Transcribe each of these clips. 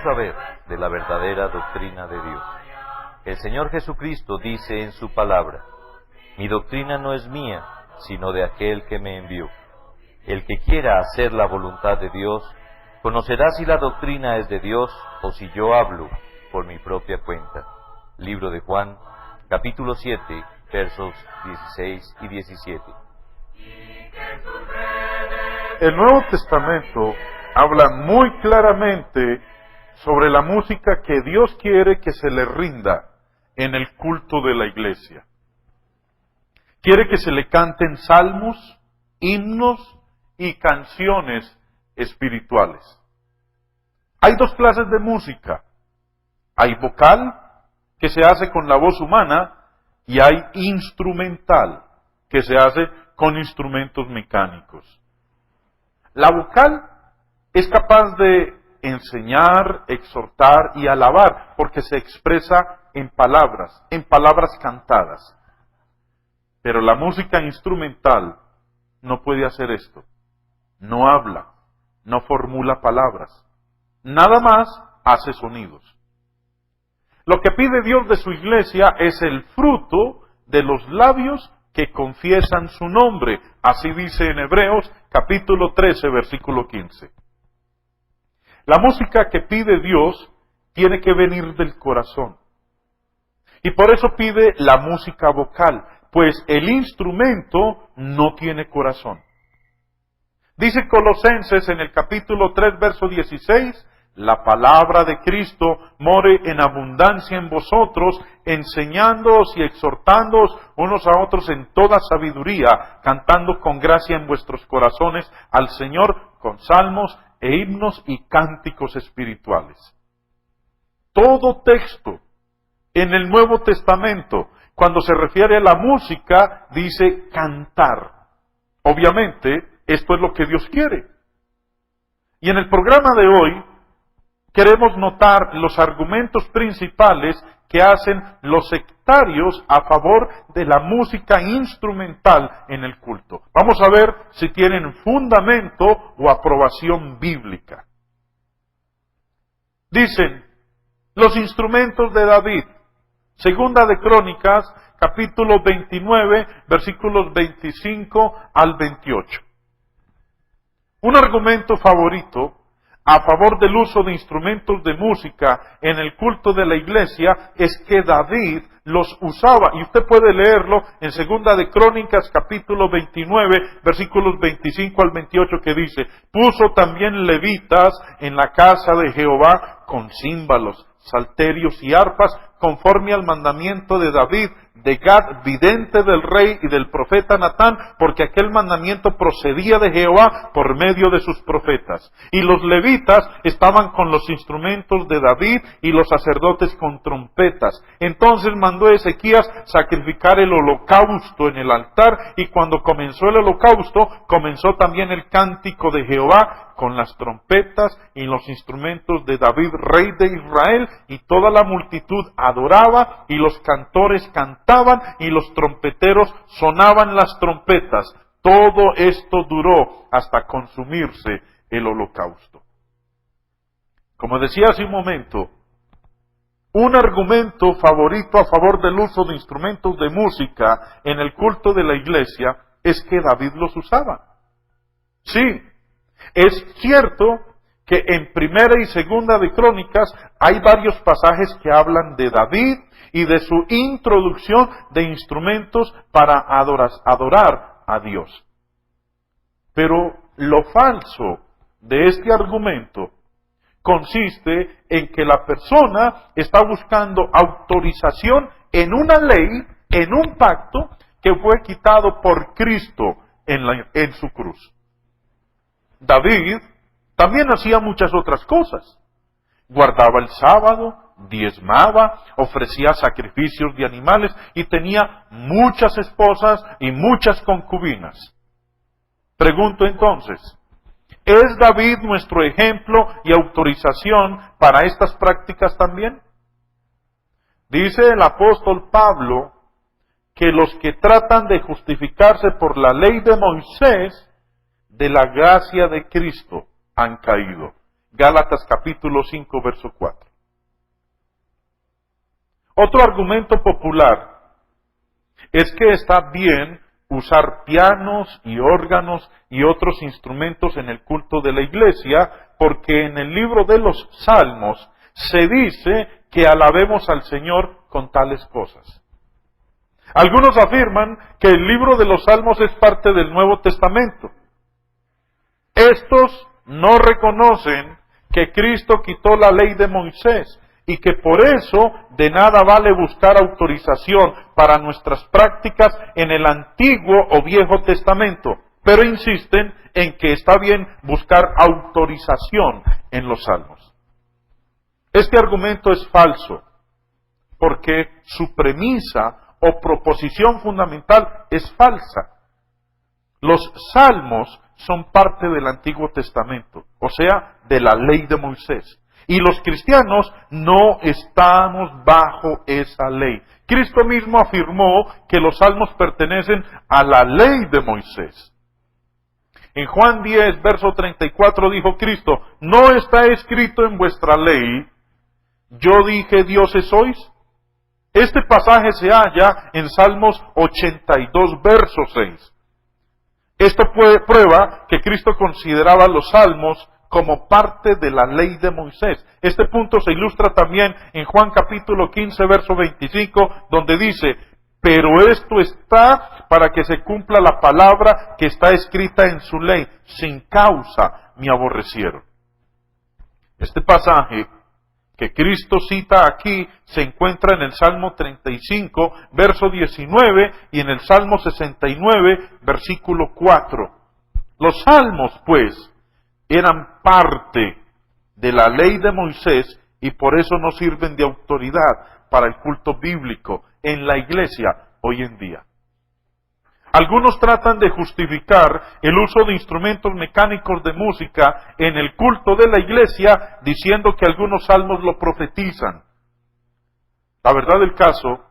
vamos a ver de la verdadera doctrina de Dios. El Señor Jesucristo dice en su palabra: mi doctrina no es mía, sino de aquel que me envió. El que quiera hacer la voluntad de Dios, conocerá si la doctrina es de Dios o si yo hablo por mi propia cuenta. Libro de Juan, capítulo 7, versos 16 y 17. El Nuevo Testamento habla muy claramente sobre la música que Dios quiere que se le rinda en el culto de la iglesia. Quiere que se le canten salmos, himnos y canciones espirituales. Hay dos clases de música. Hay vocal, que se hace con la voz humana, y hay instrumental, que se hace con instrumentos mecánicos. La vocal es capaz de enseñar, exhortar y alabar, porque se expresa en palabras cantadas. Pero la música instrumental no puede hacer esto. No habla, no formula palabras. Nada más hace sonidos. Lo que pide Dios de su iglesia es el fruto de los labios que confiesan su nombre. Así dice en Hebreos capítulo 13, versículo 15. La música que pide Dios tiene que venir del corazón. Y por eso pide la música vocal, pues el instrumento no tiene corazón. Dice Colosenses en el capítulo 3, verso 16, la palabra de Cristo more en abundancia en vosotros, enseñándoos y exhortándoos unos a otros en toda sabiduría, cantando con gracia en vuestros corazones al Señor con salmos e himnos y cánticos espirituales. Todo texto en el Nuevo Testamento, cuando se refiere a la música, dice cantar. Obviamente, esto es lo que Dios quiere. Y en el programa de hoy, queremos notar los argumentos principales que hacen los sectarios a favor de la música instrumental en el culto. Vamos a ver si tienen fundamento o aprobación bíblica. Dicen, los instrumentos de David. Segunda de Crónicas, capítulo 29, versículos 25 al 28. Un argumento favorito a favor del uso de instrumentos de música en el culto de la iglesia es que David los usaba, y usted puede leerlo en Segunda de Crónicas capítulo 29 versículos 25 al 28, que dice: puso también levitas en la casa de Jehová con címbalos, salterios y arpas, conforme al mandamiento de David, de Gad, vidente del rey y del profeta Natán, porque aquel mandamiento procedía de Jehová por medio de sus profetas. Y los levitas estaban con los instrumentos de David y los sacerdotes con trompetas. Entonces mandó Ezequías sacrificar el holocausto en el altar, y cuando comenzó el holocausto, comenzó también el cántico de Jehová con las trompetas y los instrumentos de David, rey de Israel, y toda la multitud adoraba, y los cantores cantaban, y los trompeteros sonaban las trompetas. Todo esto duró hasta consumirse el holocausto. Como decía hace un momento, un argumento favorito a favor del uso de instrumentos de música en el culto de la iglesia es que David los usaba. Sí, es cierto que en Primera y Segunda de Crónicas hay varios pasajes que hablan de David y de su introducción de instrumentos para adorar a Dios. Pero lo falso de este argumento consiste en que la persona está buscando autorización en una ley, en un pacto que fue quitado por Cristo en su cruz. David también hacía muchas otras cosas. Guardaba el sábado, diezmaba, ofrecía sacrificios de animales y tenía muchas esposas y muchas concubinas. Pregunto entonces, ¿es David nuestro ejemplo y autorización para estas prácticas también? Dice el apóstol Pablo que los que tratan de justificarse por la ley de Moisés, de la gracia de Cristo han caído. Gálatas capítulo 5, verso 4. Otro argumento popular es que está bien usar pianos y órganos y otros instrumentos en el culto de la iglesia, porque en el libro de los Salmos se dice que alabemos al Señor con tales cosas. Algunos afirman que el libro de los Salmos es parte del Nuevo Testamento. Estos no reconocen que Cristo quitó la ley de Moisés y que por eso de nada vale buscar autorización para nuestras prácticas en el Antiguo o Viejo Testamento, pero insisten en que está bien buscar autorización en los Salmos. Este argumento es falso, porque su premisa o proposición fundamental es falsa. Los Salmos son parte del Antiguo Testamento, o sea, de la ley de Moisés. Y los cristianos no estamos bajo esa ley. Cristo mismo afirmó que los salmos pertenecen a la ley de Moisés. En Juan 10, verso 34 dijo Cristo, ¿no está escrito en vuestra ley, yo dije dioses sois? Este pasaje se halla en Salmos 82, verso 6. Esto prueba que Cristo consideraba los salmos como parte de la ley de Moisés. Este punto se ilustra también en Juan capítulo 15, verso 25, donde dice, pero esto está para que se cumpla la palabra que está escrita en su ley, sin causa me aborrecieron. Este pasaje que Cristo cita aquí se encuentra en el Salmo 35, verso 19, y en el Salmo 69, versículo 4. Los salmos, pues, eran parte de la ley de Moisés y por eso no sirven de autoridad para el culto bíblico en la iglesia hoy en día. Algunos tratan de justificar el uso de instrumentos mecánicos de música en el culto de la iglesia diciendo que algunos salmos lo profetizan. La verdad del caso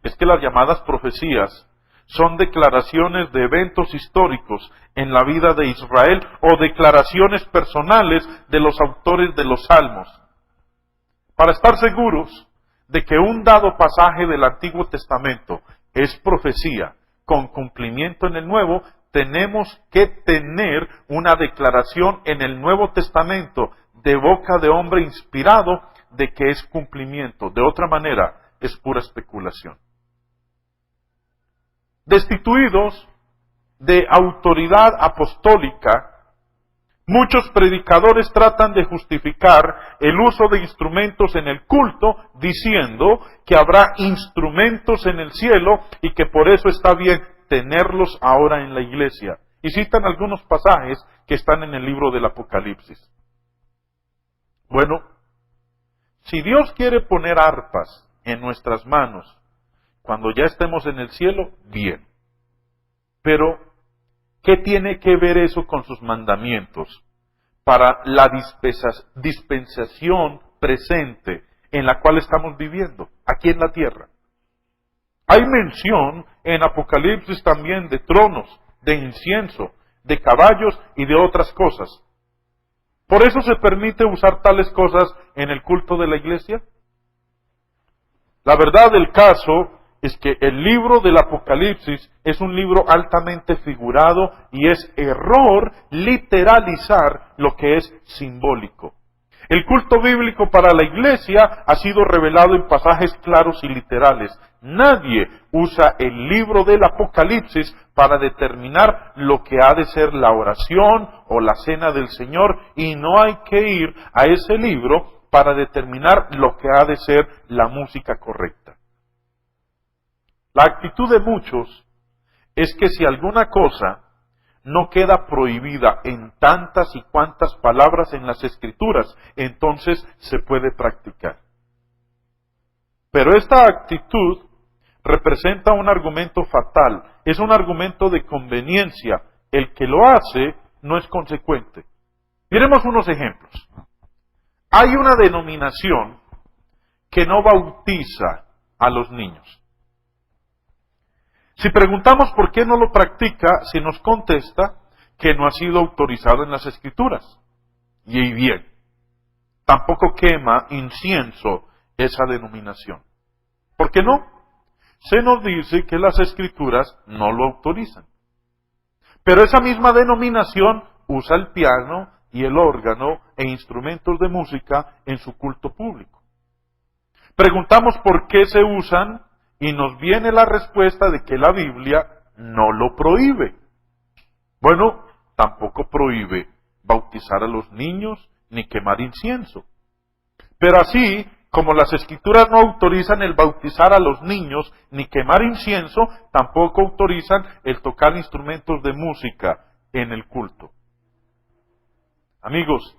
es que las llamadas profecías son declaraciones de eventos históricos en la vida de Israel o declaraciones personales de los autores de los salmos. Para estar seguros de que un dado pasaje del Antiguo Testamento es profecía con cumplimiento en el Nuevo, tenemos que tener una declaración en el Nuevo Testamento de boca de hombre inspirado de que es cumplimiento. De otra manera, es pura especulación. Destituidos de autoridad apostólica, muchos predicadores tratan de justificar el uso de instrumentos en el culto diciendo que habrá instrumentos en el cielo y que por eso está bien tenerlos ahora en la iglesia. Y citan algunos pasajes que están en el libro del Apocalipsis. Bueno, si Dios quiere poner arpas en nuestras manos cuando ya estemos en el cielo, bien. Pero, ¿qué tiene que ver eso con sus mandamientos para la dispensación presente en la cual estamos viviendo, aquí en la tierra? Hay mención en Apocalipsis también de tronos, de incienso, de caballos y de otras cosas. ¿Por eso se permite usar tales cosas en el culto de la iglesia? La verdad del caso es que el libro del Apocalipsis es un libro altamente figurado y es error literalizar lo que es simbólico. El culto bíblico para la iglesia ha sido revelado en pasajes claros y literales. Nadie usa el libro del Apocalipsis para determinar lo que ha de ser la oración o la cena del Señor, y no hay que ir a ese libro para determinar lo que ha de ser la música correcta. La actitud de muchos es que si alguna cosa no queda prohibida en tantas y cuantas palabras en las Escrituras, entonces se puede practicar. Pero esta actitud representa un argumento fatal, es un argumento de conveniencia. El que lo hace no es consecuente. Miremos unos ejemplos. Hay una denominación que no bautiza a los niños. Si preguntamos por qué no lo practica, se nos contesta que no ha sido autorizado en las Escrituras. y bien. Tampoco quema incienso esa denominación. ¿Por qué no? Se nos dice que las Escrituras no lo autorizan. Pero esa misma denominación usa el piano y el órgano e instrumentos de música en su culto público. Preguntamos por qué se usan y nos viene la respuesta de que la Biblia no lo prohíbe. Bueno, tampoco prohíbe bautizar a los niños ni quemar incienso. Pero así como las Escrituras no autorizan el bautizar a los niños ni quemar incienso, tampoco autorizan el tocar instrumentos de música en el culto. Amigos,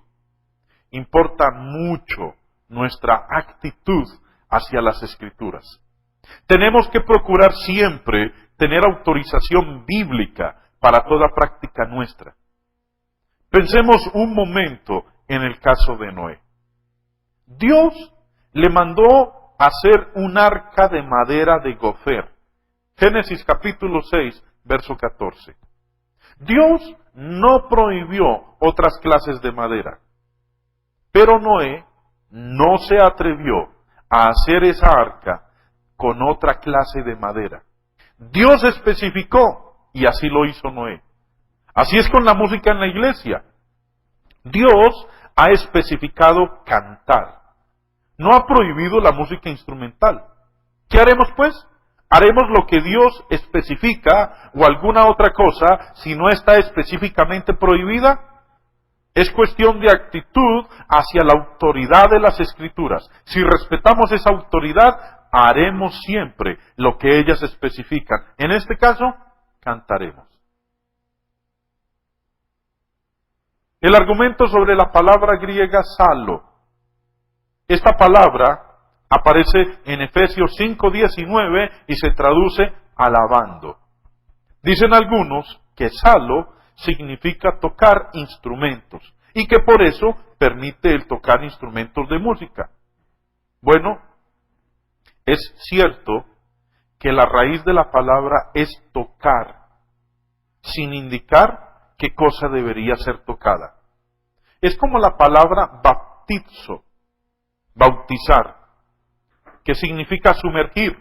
importa mucho nuestra actitud hacia las Escrituras. Tenemos que procurar siempre tener autorización bíblica para toda práctica nuestra. Pensemos un momento en el caso de Noé. Dios le mandó hacer un arca de madera de gofer. Génesis capítulo 6, verso 14. Dios no prohibió otras clases de madera, pero Noé no se atrevió a hacer esa arca con otra clase de madera. Dios especificó y así lo hizo Noé. Así es con la música en la iglesia. Dios ha especificado cantar. No ha prohibido la música instrumental. ¿Qué haremos pues? ¿Haremos lo que Dios especifica o alguna otra cosa si no está específicamente prohibida? Es cuestión de actitud hacia la autoridad de las Escrituras. Si respetamos esa autoridad, haremos siempre lo que ellas especifican. En este caso, cantaremos. El argumento sobre la palabra griega salo. Esta palabra aparece en Efesios 5:19 y se traduce alabando. Dicen algunos que salo significa tocar instrumentos y que por eso permite el tocar instrumentos de música. Bueno, es cierto que la raíz de la palabra es tocar, sin indicar qué cosa debería ser tocada. Es como la palabra baptizo, bautizar, que significa sumergir,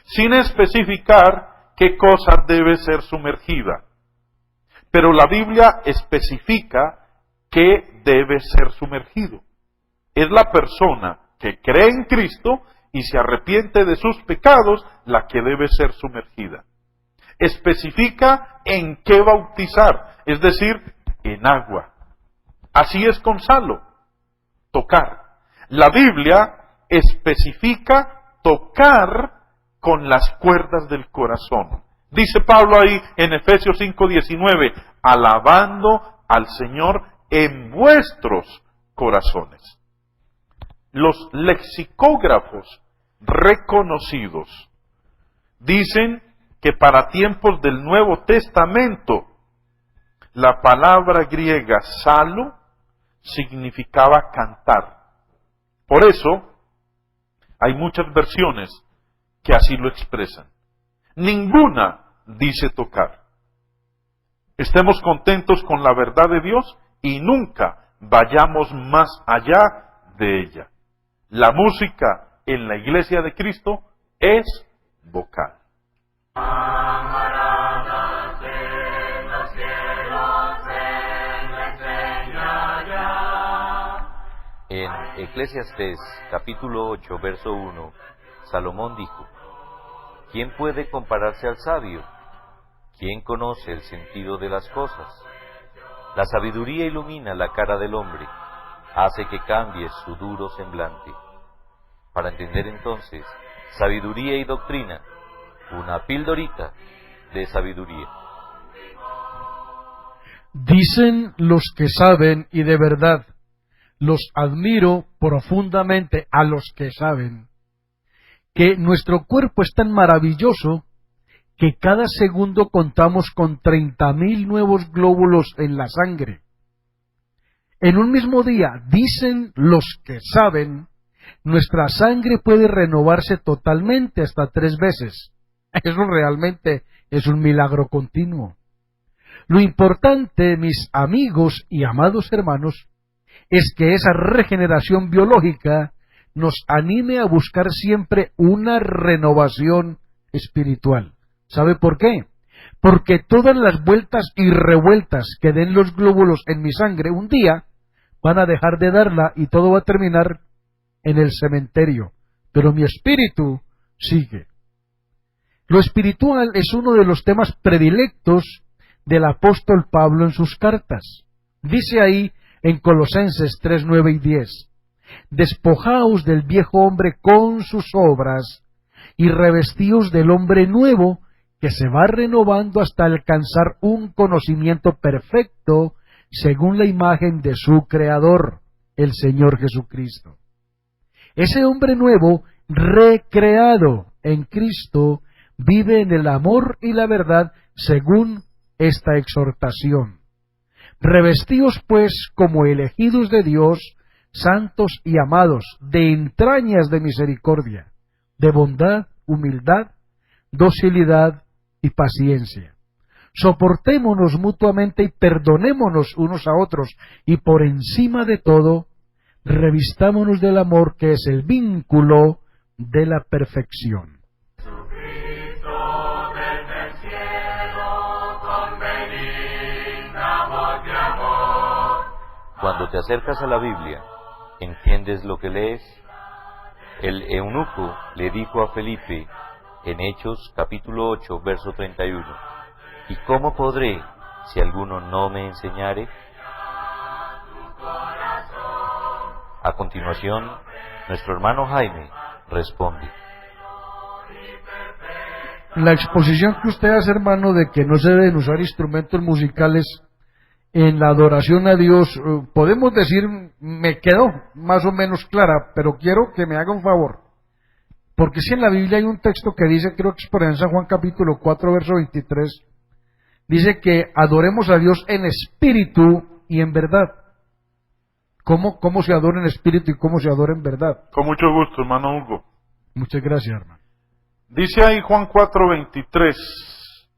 sin especificar qué cosa debe ser sumergida. Pero la Biblia especifica qué debe ser sumergido. Es la persona que cree en Cristo y se arrepiente de sus pecados la que debe ser sumergida. Especifica en qué bautizar, es decir, en agua. Así es con salo, tocar. La Biblia especifica tocar con las cuerdas del corazón. Dice Pablo ahí en Efesios 5:19, alabando al Señor en vuestros corazones. Los lexicógrafos reconocidos dicen que para tiempos del Nuevo Testamento la palabra griega salo significaba cantar. Por eso hay muchas versiones que así lo expresan. Ninguna dice tocar. Estemos contentos con la verdad de Dios y nunca vayamos más allá de ella. La música en la iglesia de Cristo es vocal. En Eclesiastés capítulo 8, verso 1, Salomón dijo, ¿quién puede compararse al sabio? ¿Quién conoce el sentido de las cosas? La sabiduría ilumina la cara del hombre, hace que cambie su duro semblante. Para entender entonces sabiduría y doctrina, una pildorita de sabiduría. Dicen los que saben y de verdad, los admiro profundamente a los que saben, que nuestro cuerpo es tan maravilloso que cada segundo contamos con 30.000 nuevos glóbulos en la sangre. En un mismo día, dicen los que saben, nuestra sangre puede renovarse totalmente hasta 3 veces. Eso realmente es un milagro continuo. Lo importante, mis amigos y amados hermanos, es que esa regeneración biológica nos anime a buscar siempre una renovación espiritual. ¿Sabe por qué? Porque todas las vueltas y revueltas que den los glóbulos en mi sangre un día van a dejar de darla y todo va a terminar en el cementerio. Pero mi espíritu sigue. Lo espiritual es uno de los temas predilectos del apóstol Pablo en sus cartas. Dice ahí en Colosenses 3, 9 y 10, despojaos del viejo hombre con sus obras y revestíos del hombre nuevo que se va renovando hasta alcanzar un conocimiento perfecto según la imagen de su Creador, el Señor Jesucristo. Ese hombre nuevo, recreado en Cristo, vive en el amor y la verdad según esta exhortación. Revestíos pues como elegidos de Dios, santos y amados, de entrañas de misericordia, de bondad, humildad, docilidad y paciencia. Soportémonos mutuamente y perdonémonos unos a otros, y por encima de todo, revistámonos del amor que es el vínculo de la perfección. Cuando te acercas a la Biblia, ¿entiendes lo que lees? El eunuco le dijo a Felipe en Hechos capítulo 8, verso 31, ¿y cómo podré si alguno no me enseñare? A continuación, nuestro hermano Jaime responde. La exposición que usted hace, hermano, de que no se deben usar instrumentos musicales en la adoración a Dios, podemos decir, me quedó más o menos clara, pero quiero que me haga un favor. Porque si en la Biblia hay un texto que dice, creo que es por en San Juan capítulo 4, verso 23, dice que adoremos a Dios en espíritu y en verdad. ¿Cómo se adora en espíritu y cómo se adora en verdad? Con mucho gusto, hermano Hugo. Muchas gracias, hermano. Dice ahí Juan 4:23,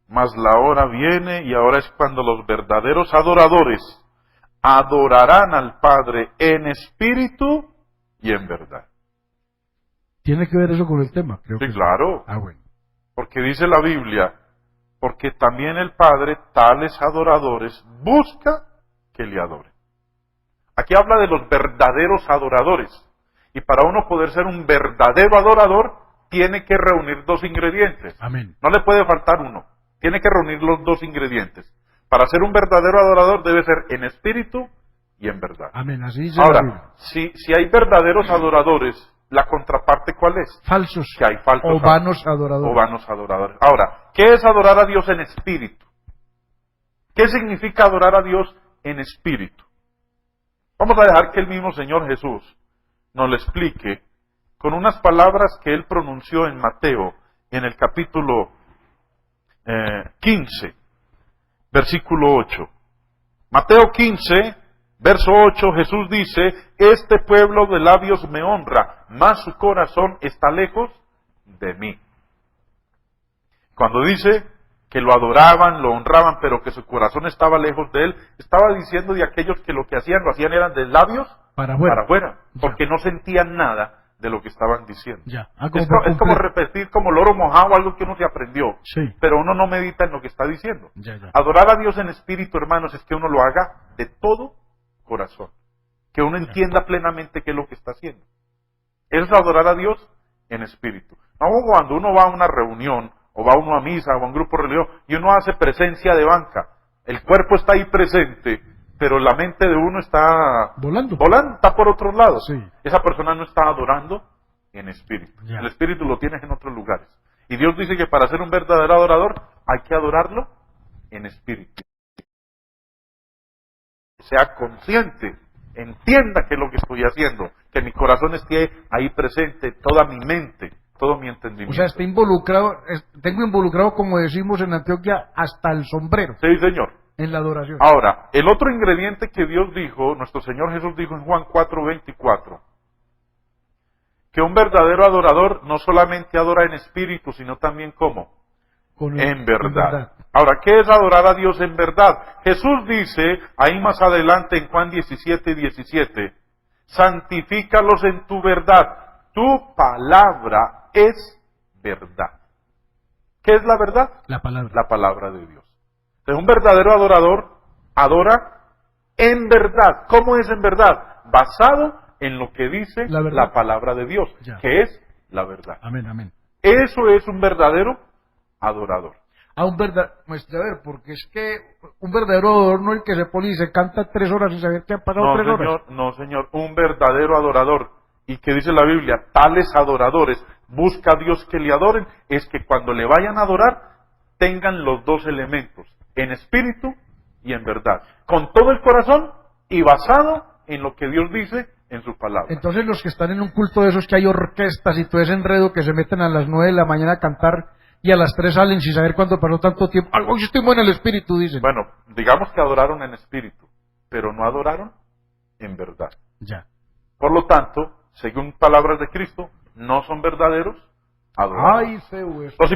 mas la hora viene y ahora es cuando los verdaderos adoradores adorarán al Padre en espíritu y en verdad. ¿Tiene que ver eso con el tema? Creo Sí, que claro. Ah, bueno. Porque dice la Biblia, porque también el Padre tales adoradores busca que le adoren. Aquí habla de los verdaderos adoradores. Y para uno poder ser un verdadero adorador, tiene que reunir dos ingredientes. Amén. No le puede faltar uno. Tiene que reunir los dos ingredientes. Para ser un verdadero adorador debe ser en espíritu y en verdad. Amén. Así dice la Biblia. Ahora, si hay verdaderos adoradores, ¿la contraparte cuál es? Falsos Que hay falsos o vanos adoradores. o vanos adoradores. Ahora, ¿qué es adorar a Dios en espíritu? ¿Qué significa adorar a Dios en espíritu? Vamos a dejar que el mismo Señor Jesús nos lo explique con unas palabras que Él pronunció en Mateo, en el capítulo 15, versículo 8. Mateo 15, verso 8, Jesús dice, este pueblo de labios me honra, mas su corazón está lejos de mí. Cuando dice que lo adoraban, lo honraban, pero que su corazón estaba lejos de él, estaba diciendo de aquellos que lo hacían eran de labios para afuera, Ya. porque no sentían nada de lo que estaban diciendo. Ya. Es como repetir como loro mojado algo que uno se aprendió, Sí. pero uno no medita en lo que está diciendo. Ya. Adorar a Dios en espíritu, hermanos, es que uno lo haga de todo corazón, que uno entienda plenamente qué es lo que está haciendo. Eso es adorar a Dios en espíritu. No como cuando uno va a una reunión, o va uno a misa, o a un grupo religioso, y uno hace presencia de banca. El cuerpo está ahí presente, pero la mente de uno está volando, está por otros lados. Sí. Esa persona no está adorando en espíritu. Ya. El espíritu lo tienes en otros lugares. Y Dios dice que para ser un verdadero adorador hay que adorarlo en espíritu. Sea consciente, entienda qué es lo que estoy haciendo, que mi corazón esté ahí presente, toda mi mente, todo mi entendimiento. O sea, está involucrado, tengo involucrado, como decimos en Antioquia, hasta el sombrero Sí, Señor. en la adoración. Ahora, el otro ingrediente que Dios dijo, nuestro Señor Jesús dijo en Juan 4:24, que un verdadero adorador no solamente adora en espíritu, sino también ¿cómo? Con En verdad. Ahora, ¿qué es adorar a Dios en verdad? Jesús dice, ahí más adelante en Juan 17:17, santifícalos en tu verdad, tu palabra es verdad. ¿Qué es la verdad? La palabra. La palabra de Dios. Entonces, un verdadero adorador adora en verdad. ¿Cómo es en verdad? Basado en lo que dice la palabra de Dios, ya, que es la verdad. Amén, amén. Eso es un verdadero adorador. A un verdadero, pues, a ver, porque es que un verdadero adorador no es el que se pone y se canta 3 horas y saber que han pasado 3 horas. No, señor, un verdadero adorador. Y que dice la Biblia, tales adoradores, busca a Dios que le adoren, es que cuando le vayan a adorar, tengan los dos elementos, en espíritu y en verdad, con todo el corazón y basado en lo que Dios dice en su palabra. Entonces los que están en un culto de esos que hay orquestas y todo ese enredo que se meten a las 9 de la mañana a cantar y a las 3 salen sin saber cuándo pasó tanto tiempo. Hoy estoy bueno en el espíritu, dicen. Bueno, digamos que adoraron en espíritu, pero no adoraron en verdad. Ya. Por lo tanto, según palabras de Cristo, no son verdaderos adoradores. Ay, feo eso. Los